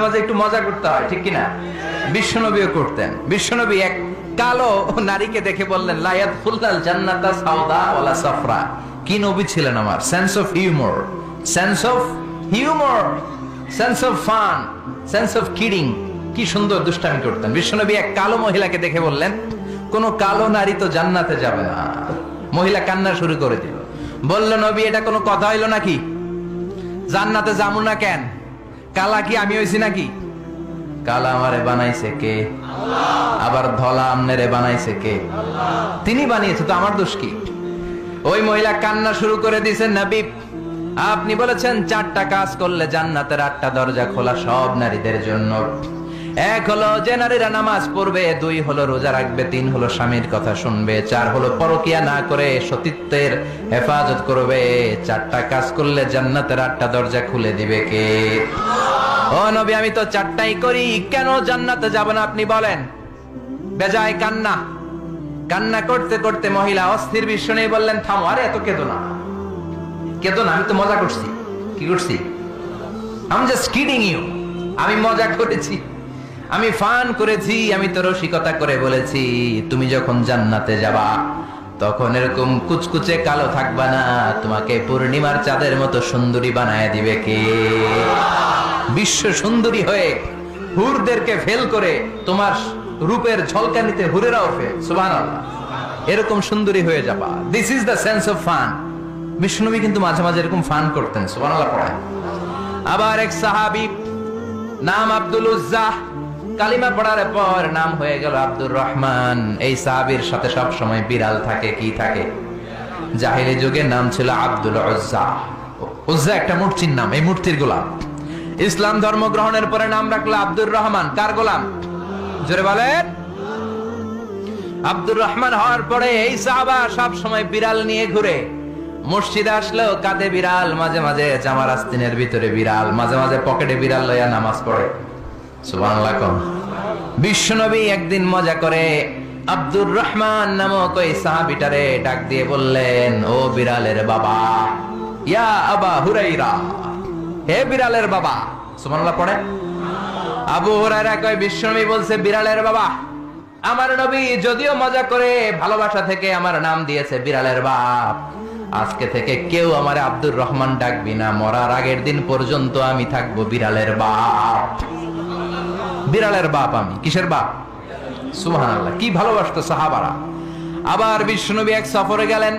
মাঝে একটু মজা করতে হয়, ঠিক কিনা? বিশ্বনবীও করতেন। বিশ্বনবী এক কালো নারীকে দেখে বললেন, লা ইয়াদখুলুল জান্নাতা সাওদা ওয়ালা সাফরা। কি নবী ছিলেন আমার! Sense of humour, sense of humour, sense of fun, sense of kidding. কি সুন্দর দুষ্টামি করতেন। বিশ্বনবী এক কালো মহিলাকে দেখে বললেন, কোন কালো নারী তো জান্নাতে যাবে না। মহিলা কান্না শুরু করে দিল, বলল, নবী এটা কোনো কথা হইল নাকি? জান্নাতে যাবো না কেন? কালা কি আমি হইছি নাকি? কালা আমারে বানাইছে কে? আবার ধলা আমনেরে বানাইছে কে? তিনি বানিয়েছে, তো আমার দোষ কি? ওই মহিলা কান্না শুরু করে দিয়েছেন, নবী আপনি বলেছেন 4টা কাজ করলে জান্নাতের 8টা দরজা খোলা সব নারীদের জন্য। 1 হলো যে নারীরা নামাজ পড়বে, 2 হলো রোজা রাখবে, 3 হলো স্বামীর কথা শুনবে, 4 হলো পরকিয়া না করে সতীত্বের হেফাজত করবে। 4টা কাজ করলে জান্নাতের 8টা দরজা খুলে দিবে কে? ও নবী আমি তো 4টাই করি, কেন জান্নাতে যাব না আপনি বলেন? বেজায় কান্না, কান্না করতে করতে মহিলা অস্থির। বিশ্ব নেই বললেন, থামো, আরে এত কেঁদো না, কেঁদো না, আমি তো মজা করছি। কি করছি? I am just kidding you. আমি মজা করেছি, আমি ফান করেছি, আমি তো রসিকতা করে বলেছি তুমি যখন জান্নাতে যাবা তখন এরকম কুচকুচে কালো থাকবা না, তোমাকে পূর্ণিমার চাঁদের মতো সুন্দরী বানায় দিবে কে? বিশ্ব সুন্দরী হয়ে হুরদেরকে ফেল করে তোমার রূপের ঝলকানিতে হুরেরাও ফেল। সুবহানাল্লাহ, এরকম সুন্দরী হয়ে যাবা। This is the sense of fun. বিষ্ণুনবী কিন্তু মাঝে মাঝে এরকম ফান করতেন। সুবহানাল্লাহ পড়ায়। আবার এক সাহাবী নাম আব্দুল উজ্জাহ, কালিমা পড়ার পর নাম হয়ে গেল আব্দুর রহমান। এই সাহাবীর সাথে সব সময় বিড়াল থাকে। কি থাকে? জাহিলি যুগে নাম ছিল আব্দুল উজ্জা। উজ্জা একটা মূর্তির নাম, এই মূর্তির গোলাম। ইসলাম ধর্ম গ্রহণের পরে নাম রাখলো আব্দুর রহমান। কার গোলাম? জোরে বলেন। আব্দুর রহমান হওয়ার পরে এই সাহাবা সব সময় বিড়াল নিয়ে ঘুরে। মসজিদে আসলেও কাঁধে বিড়াল, মাঝে মাঝে জামার আস্তিনের ভিতরে বিড়াল, মাঝে মাঝে পকেটে বিড়াল লইয়া নামাজ পড়ে। সুবহানাল্লাহ। বিশ্বনবী একদিন মজা করে আব্দুর রহমান নামক ওই সাহাবীটারে ডাক দিয়ে বললেন, ও বিড়ালের বাবা, ইয়া আবা হুরাইরা, হে বিড়ালের বাবা। সুবহানাল্লাহ পড়ে। আবু হুরায়রা কয়, বিশ্বনবী বলছে বিড়ালের বাবা। আমার নবী যদিও মজা করে ভালোবাসা থেকে আমার নাম দিয়েছে বিড়ালের বাপ, আজকে থেকে কেউ আমার আব্দুর রহমান ডাকবি না, মরার আগের দিন পর্যন্ত আমি থাকবো বিড়ালের বাপ। বিড়ালের বাপ আমি। কিসের বাপ? সুবহানাল্লাহ। কি ভালোবাসতো সাহাবারা। আবার বিশ্বনবী এক সফরে গেলেন।